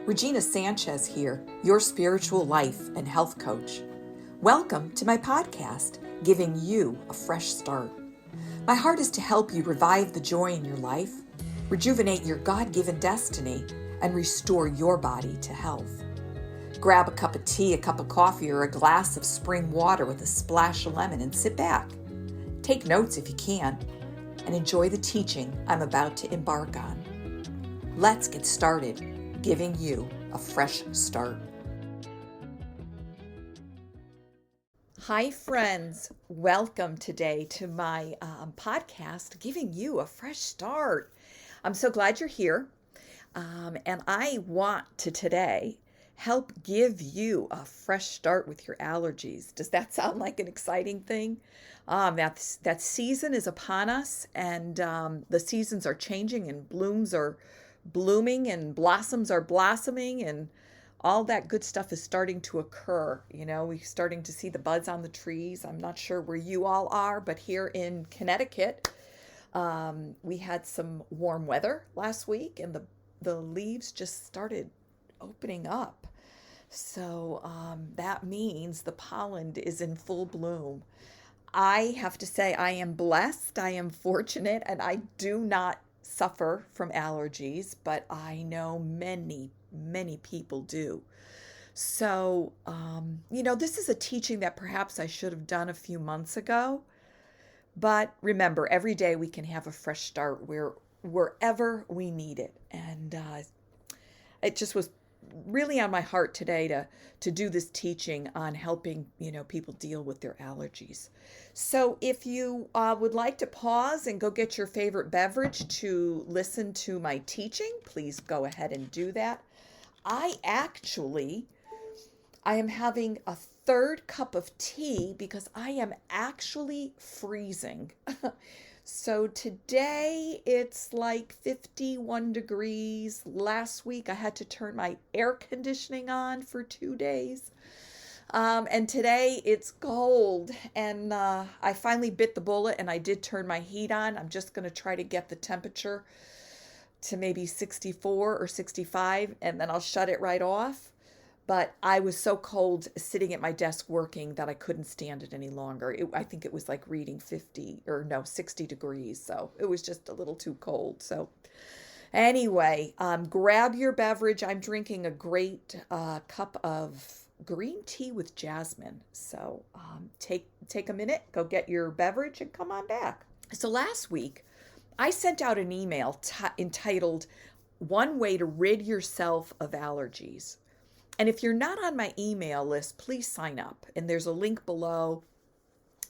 Regina Sanchez here, your spiritual life and health coach. Welcome to my podcast, Giving You a Fresh Start. My heart is to help you revive the joy in your life, rejuvenate your God-given destiny, and restore your body to health. Grab a cup of tea, a cup of coffee, or a glass of spring water with a splash of lemon and sit back. Take notes if you can, and enjoy the teaching I'm about to embark on. Let's get started. Giving you a fresh start. Hi, friends. Welcome today to my podcast, Giving You a Fresh Start. I'm so glad you're here. And I want to today help give you a fresh start with your allergies. Does that sound like an exciting thing? That season is upon us, and the seasons are changing, and blooms are blooming and blossoms are blossoming, and all that good stuff is starting to occur. You know, we're starting to see the buds on the trees. I'm not sure where you all are, but here in Connecticut, we had some warm weather last week, and the leaves just started opening up. So that means the pollen is in full bloom. I have to say I am blessed, I am fortunate, and I do not suffer from allergies, but I know many people do. So, this is a teaching that perhaps I should have done a few months ago. But remember, every day we can have a fresh start wherever we need it. And it just was really on my heart today to do this teaching on helping, people deal with their allergies. So if you would like to pause and go get your favorite beverage to listen to my teaching, please go ahead and do that. I am having a third cup of tea because I am actually freezing. So today it's like 51 degrees. Last week I had to turn my air conditioning on for 2 days. And today it's cold, and I finally bit the bullet and I did turn my heat on. I'm just going to try to get the temperature to maybe 64 or 65, and then I'll shut it right off. But I was so cold sitting at my desk working that I couldn't stand it any longer. I think it was like reading 60 degrees. So it was just a little too cold. So anyway, grab your beverage. I'm drinking a great cup of green tea with jasmine. So take a minute, go get your beverage and come on back. So last week, I sent out an email entitled, "One Way to Rid Yourself of Allergies." And if you're not on my email list, please sign up. And there's a link below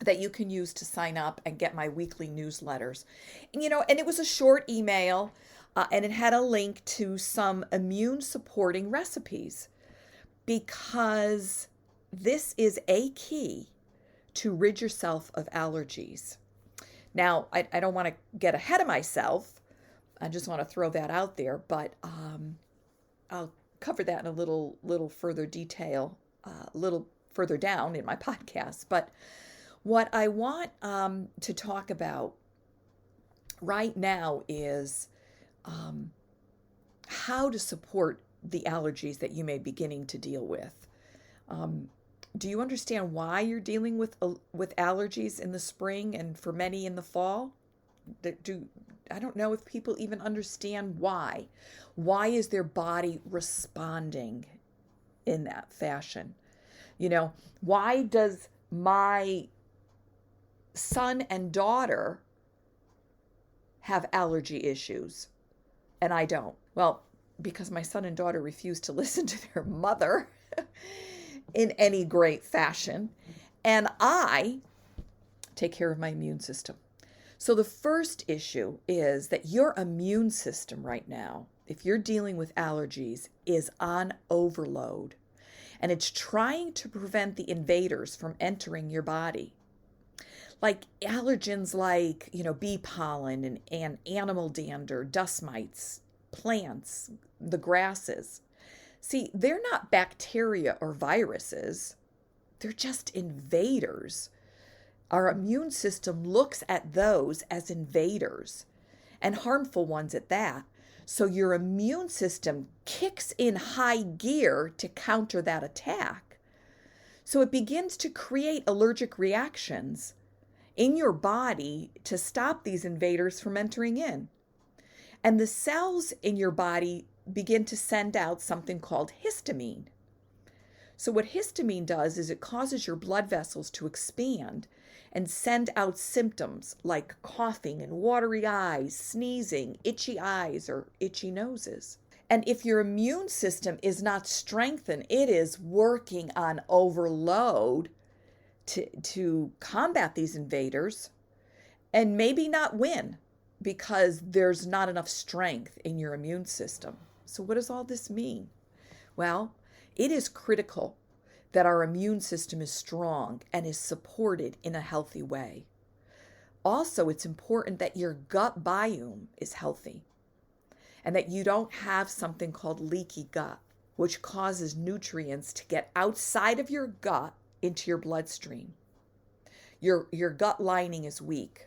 that you can use to sign up and get my weekly newsletters. And it was a short email, and it had a link to some immune supporting recipes, because this is a key to rid yourself of allergies. Now, I don't want to get ahead of myself. I just want to throw that out there, but I'll cover that in a little further detail, a little further down in my podcast. But what I want to talk about right now is how to support the allergies that you may be beginning to deal with. Do you understand why you're dealing with allergies in the spring and for many in the fall? I don't know if people even understand why. Why is their body responding in that fashion? Why does my son and daughter have allergy issues and I don't? Well, because my son and daughter refuse to listen to their mother in any great fashion, and I take care of my immune system. So the first issue is that your immune system right now, if you're dealing with allergies, is on overload, and it's trying to prevent the invaders from entering your body. Like allergens like, bee pollen and animal dander, dust mites, plants, the grasses. See, they're not bacteria or viruses. They're just invaders. Our immune system looks at those as invaders, and harmful ones at that. So your immune system kicks in high gear to counter that attack. So it begins to create allergic reactions in your body to stop these invaders from entering in. And the cells in your body begin to send out something called histamine. So what histamine does is it causes your blood vessels to expand and send out symptoms like coughing and watery eyes, sneezing, itchy eyes, or itchy noses. And if your immune system is not strengthened, it is working on overload to combat these invaders and maybe not win because there's not enough strength in your immune system. So what does all this mean? Well, it is critical that our immune system is strong and is supported in a healthy way. Also, it's important that your gut biome is healthy and that you don't have something called leaky gut, which causes nutrients to get outside of your gut into your bloodstream. Your gut lining is weak.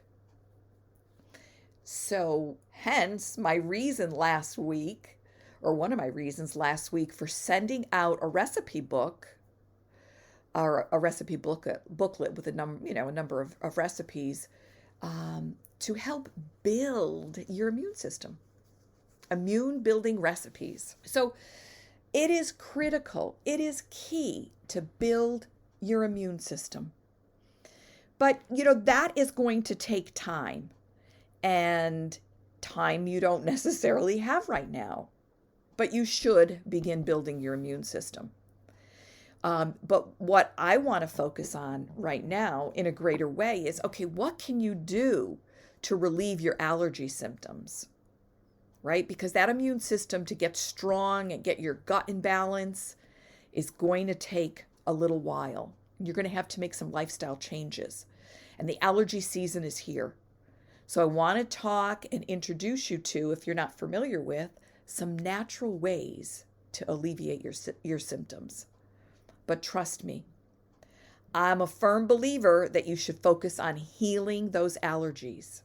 So hence my reason last week, or one of my reasons last week for sending out a recipe book or a recipe booklet with a number of recipes to help build your immune system, immune building recipes. So it is critical, it is key to build your immune system. But, that is going to take time, and time you don't necessarily have right now. But you should begin building your immune system. But what I want to focus on right now in a greater way is, okay, what can you do to relieve your allergy symptoms, right? Because that immune system to get strong and get your gut in balance is going to take a little while. You're going to have to make some lifestyle changes. And the allergy season is here. So I want to talk and introduce you to, if you're not familiar with, some natural ways to alleviate your symptoms. But trust me, I'm a firm believer that you should focus on healing those allergies,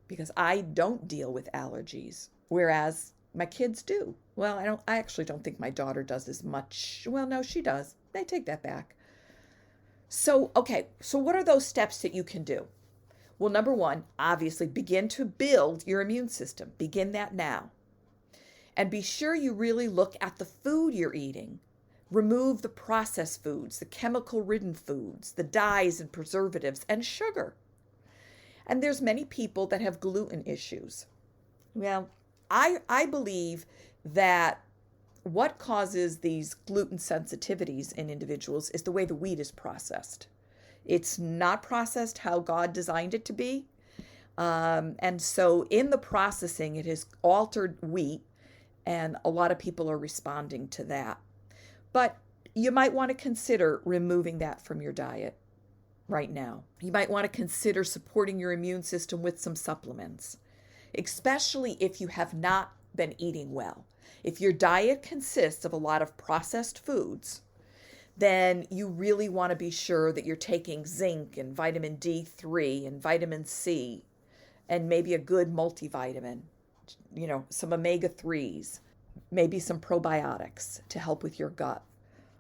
because I don't deal with allergies, whereas my kids do. Well, I actually don't think my daughter does as much. Well, no, she does. I take that back. So what are those steps that you can do? Well, number one, obviously begin to build your immune system. Begin that now. And be sure you really look at the food you're eating. Remove the processed foods, the chemical-ridden foods, the dyes and preservatives, and sugar. And there's many people that have gluten issues. Well, I believe that what causes these gluten sensitivities in individuals is the way the wheat is processed. It's not processed how God designed it to be. And so in the processing, it has altered wheat, and a lot of people are responding to that. But you might want to consider removing that from your diet right now. You might want to consider supporting your immune system with some supplements, especially if you have not been eating well. If your diet consists of a lot of processed foods, then you really want to be sure that you're taking zinc and vitamin D3 and vitamin C and maybe a good multivitamin, some omega-3s, maybe some probiotics to help with your gut.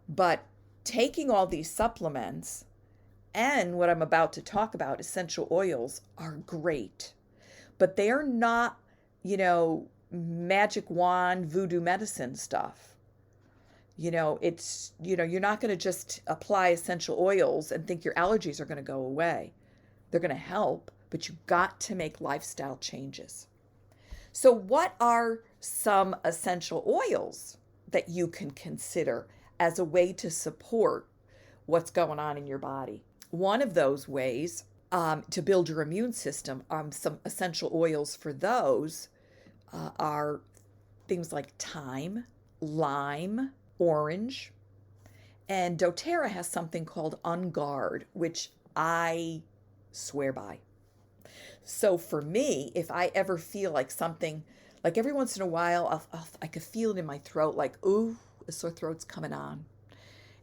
But taking all these supplements and what I'm about to talk about, essential oils, are great. But they are not, magic wand voodoo medicine stuff. It's, you're not going to just apply essential oils and think your allergies are going to go away. They're going to help, but you've got to make lifestyle changes. So what are some essential oils that you can consider as a way to support what's going on in your body? One of those ways to build your immune system, some essential oils for those are things like thyme, lime, orange, and doTERRA has something called On Guard, which I swear by. So for me, if I ever feel like something, like every once in a while, I could feel it in my throat, like, ooh, a sore throat's coming on.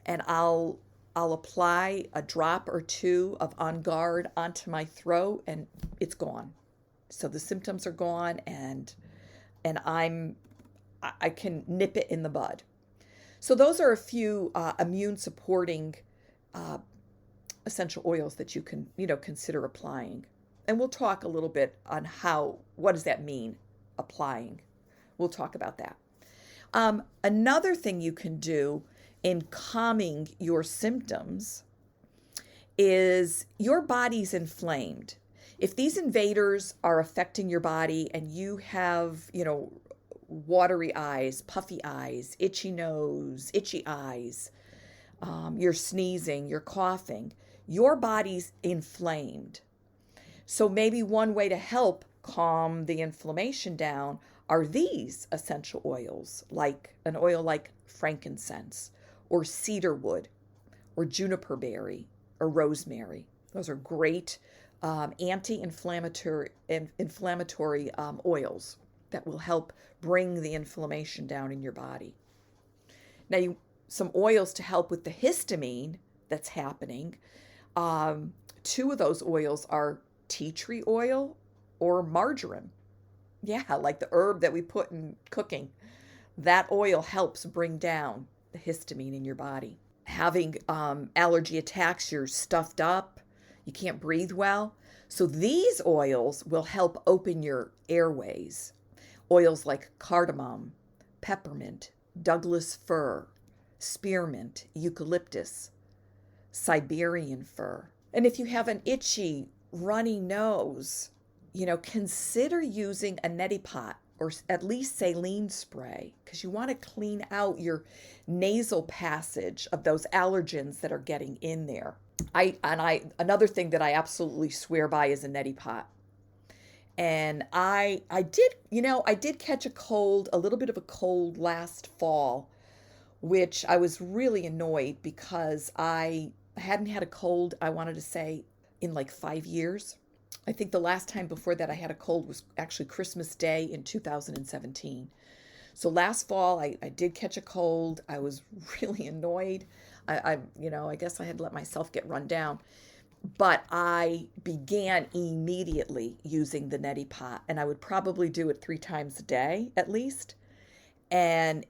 And I'll apply a drop or two of On Guard onto my throat and it's gone. So the symptoms are gone and and I can nip it in the bud. So those are a few immune supporting uh, essential oils that you can, consider applying. And we'll talk a little bit on what does that mean, applying. We'll talk about that. Another thing you can do in calming your symptoms is your body's inflamed. If these invaders are affecting your body and you have, watery eyes, puffy eyes, itchy nose, itchy eyes, you're sneezing, you're coughing, your body's inflamed. So maybe one way to help calm the inflammation down are these essential oils, like an oil like frankincense or cedar wood or juniper berry or rosemary. Those are great anti-inflammatory oils that will help bring the inflammation down in your body. Now, some oils to help with the histamine that's happening. Two of those oils are tea tree oil or marjoram. Yeah, like the herb that we put in cooking. That oil helps bring down the histamine in your body. Having allergy attacks, you're stuffed up, you can't breathe well. So these oils will help open your airways. Oils like cardamom, peppermint, Douglas fir, spearmint, eucalyptus, Siberian fir. And if you have an itchy, runny nose, consider using a neti pot or at least saline spray, because you want to clean out your nasal passage of those allergens that are getting in there. Another thing that I absolutely swear by is a neti pot. And I did catch a little bit of a cold last fall, which I was really annoyed because I hadn't had a cold, I wanted to say, in like 5 years. I think the last time before that I had a cold was actually Christmas Day in 2017. So last fall I did catch a cold. I was really annoyed. I guess I had let myself get run down. But I began immediately using the neti pot, and I would probably do it 3 times a day at least. And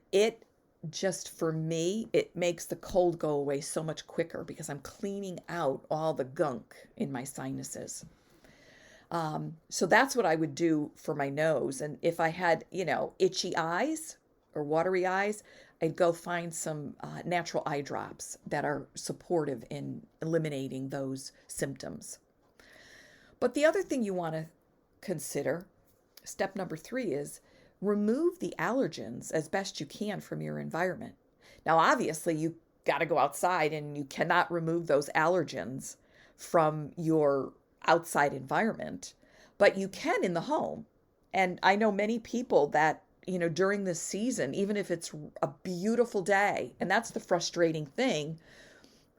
for me, it makes the cold go away so much quicker because I'm cleaning out all the gunk in my sinuses. So that's what I would do for my nose. And if I had, itchy eyes or watery eyes, I'd go find some natural eye drops that are supportive in eliminating those symptoms. But the other thing you want to consider, step number 3, is remove the allergens as best you can from your environment. Now, obviously, you got to go outside and you cannot remove those allergens from your outside environment, but you can in the home. And I know many people that, during this season, even if it's a beautiful day, and that's the frustrating thing,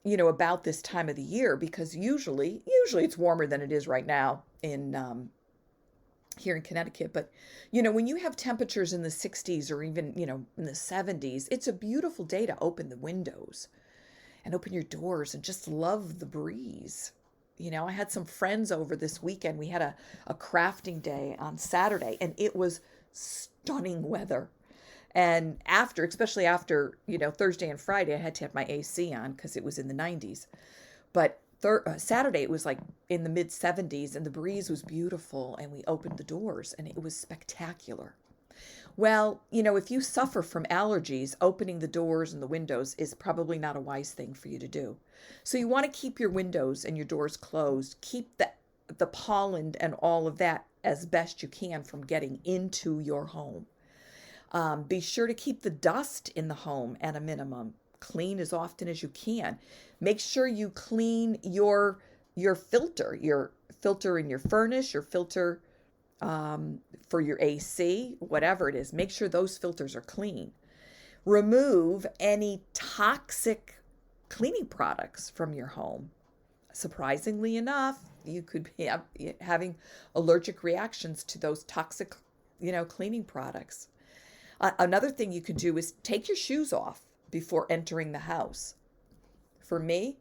about this time of the year, because usually it's warmer than it is right now in here in Connecticut. But, when you have temperatures in the 60s or even, in the 70s, it's a beautiful day to open the windows and open your doors and just love the breeze. I had some friends over this weekend. We had a crafting day on Saturday, and it was stunning weather. And especially after, Thursday and Friday, I had to have my AC on because it was in the 90s. But Saturday, it was like in the mid 70s, and the breeze was beautiful, and we opened the doors, and it was spectacular. Well, if you suffer from allergies, opening the doors and the windows is probably not a wise thing for you to do. So you want to keep your windows and your doors closed. Keep the pollen and all of that as best you can from getting into your home. Be sure to keep the dust in the home at a minimum. Clean as often as you can. Make sure you clean your filter in your furnace, your filter for your AC, whatever it is. Make sure those filters are clean. Remove any toxic cleaning products from your home. Surprisingly enough, you could be having allergic reactions to those toxic, cleaning products. Another thing you could do is take your shoes off before entering the house. For me,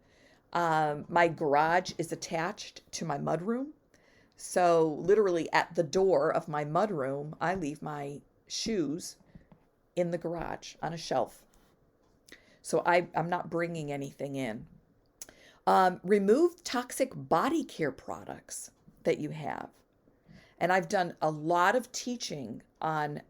my garage is attached to my mudroom. So literally at the door of my mudroom, I leave my shoes in the garage on a shelf. So I'm not bringing anything in. Remove toxic body care products that you have. And I've done a lot of teaching on,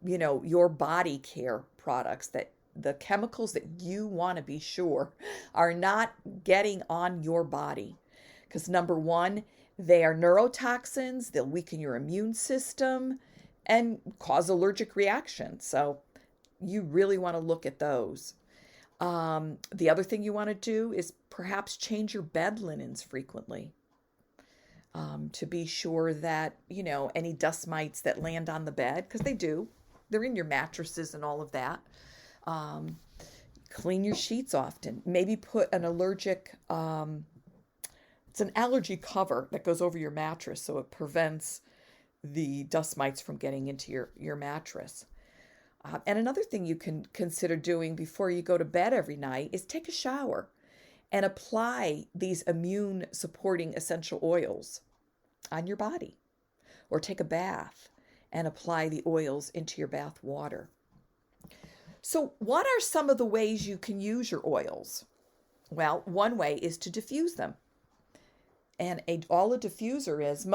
your body care products, that the chemicals that you want to be sure are not getting on your body. Because number one, they are neurotoxins, they'll weaken your immune system and cause allergic reactions. So you really want to look at those. The other thing you want to do is perhaps change your bed linens frequently, to be sure that, any dust mites that land on the bed, because they're in your mattresses and all of that. Clean your sheets often. Maybe put an it's an allergy cover that goes over your mattress so it prevents the dust mites from getting into your mattress. And another thing you can consider doing before you go to bed every night is take a shower and apply these immune supporting essential oils on your body. Or take a bath and apply the oils into your bath water. So what are some of the ways you can use your oils? Well, one way is to diffuse them. And all a diffuser is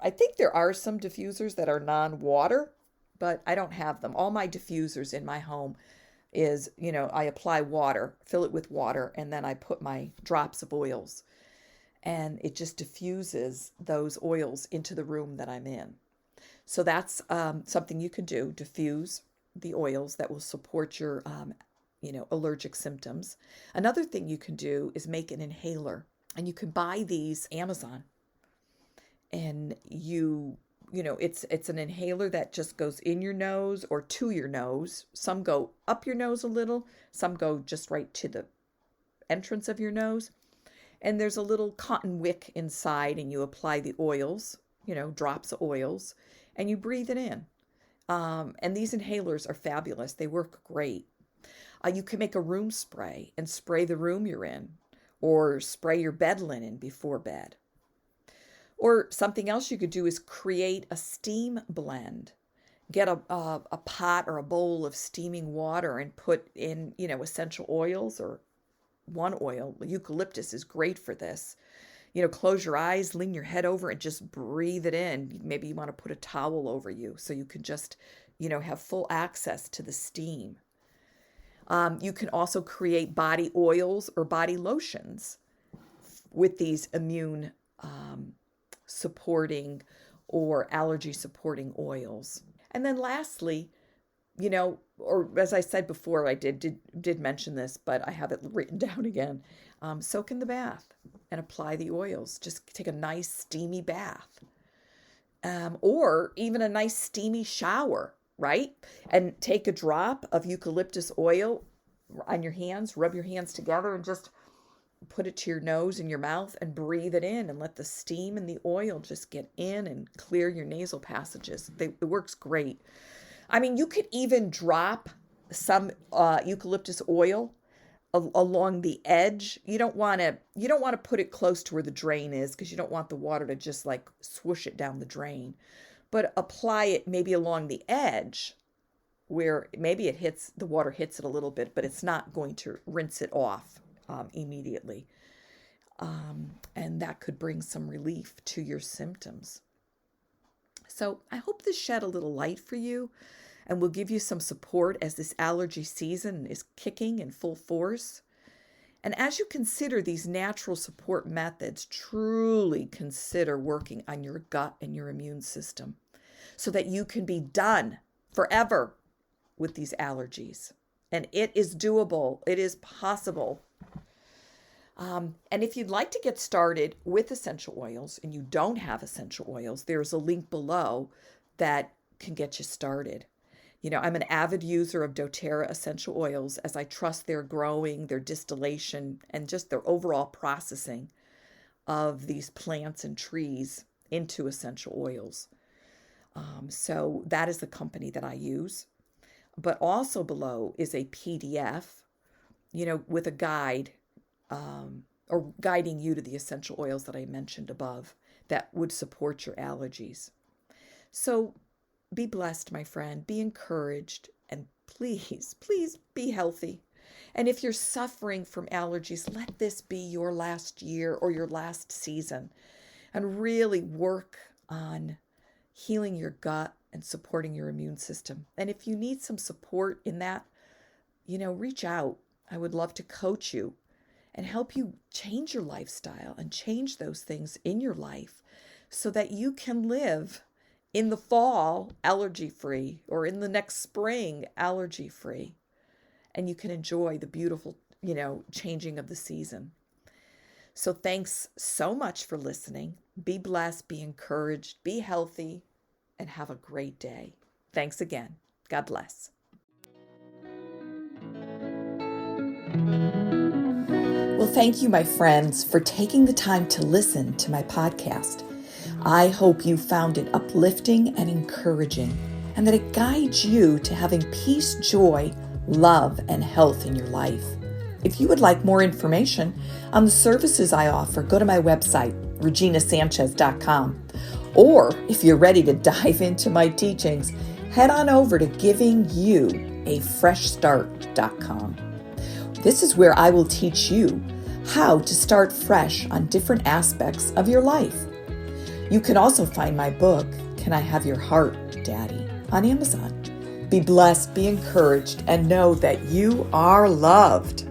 I think there are some diffusers that are non-water, but I don't have them. All my diffusers in my home is, I apply water, fill it with water, and then I put my drops of oils. And it just diffuses those oils into the room that I'm in. So that's something you can do, diffuse the oils that will support your, allergic symptoms. Another thing you can do is make an inhaler. And you can buy these Amazon. And it's an inhaler that just goes in your nose or to your nose. Some go up your nose a little. Some go just right to the entrance of your nose. And there's a little cotton wick inside, and you apply the oils, drops of oils, and you breathe it in. And these inhalers are fabulous. They work great. You can make a room spray and spray the room you're in, or spray your bed linen before bed. Or something else you could do is create a steam blend. Get a pot or a bowl of steaming water and put in, essential oils or one oil. Eucalyptus is great for this. Close your eyes, lean your head over and just breathe it in. Maybe you want to put a towel over you so you can just, have full access to the steam. You can also create body oils or body lotions with these immune supporting or allergy supporting oils. And then lastly, or as I said before, I did mention this, but I have it written down again. Soak in the bath and apply the oils. Just take a nice steamy bath, or even a nice steamy shower, right? And take a drop of eucalyptus oil on your hands, rub your hands together and just put it to your nose and your mouth and breathe it in and let the steam and the oil just get in and clear your nasal passages. It works great. I mean, you could even drop some eucalyptus oil along the edge. You don't want to put it close to where the drain is, because you don't want the water to just like swoosh it down the drain. But apply it maybe along the edge where maybe the water hits it a little bit, but it's not going to rinse it off immediately. And that could bring some relief to your symptoms. So I hope this shed a little light for you and will give you some support as this allergy season is kicking in full force. And as you consider these natural support methods, truly consider working on your gut and your immune system so that you can be done forever with these allergies. And it is doable. It is possible. And if you'd like to get started with essential oils and you don't have essential oils, there's a link below that can get you started. I'm an avid user of doTERRA essential oils, as I trust their growing, their distillation, and just their overall processing of these plants and trees into essential oils. So that is the company that I use. But also below is a PDF, with a guide, or guiding you to the essential oils that I mentioned above that would support your allergies. So be blessed, my friend. Be encouraged. And please, please be healthy. And if you're suffering from allergies, let this be your last year or your last season. And really work on healing your gut and supporting your immune system. And if you need some support in that, reach out. I would love to coach you and help you change your lifestyle and change those things in your life so that you can live in the fall allergy-free or in the next spring allergy-free. And you can enjoy the beautiful, changing of the season. So thanks so much for listening. Be blessed, be encouraged, be healthy, and have a great day. Thanks again. God bless. Well, thank you, my friends, for taking the time to listen to my podcast. I hope you found it uplifting and encouraging, and that it guides you to having peace, joy, love, and health in your life. If you would like more information on the services I offer, go to my website, reginasanchez.com. Or if you're ready to dive into my teachings, head on over to givingyouafreshstart.com. This is where I will teach you how to start fresh on different aspects of your life. You can also find my book, Can I Have Your Heart, Daddy, on Amazon. Be blessed, be encouraged, and know that you are loved.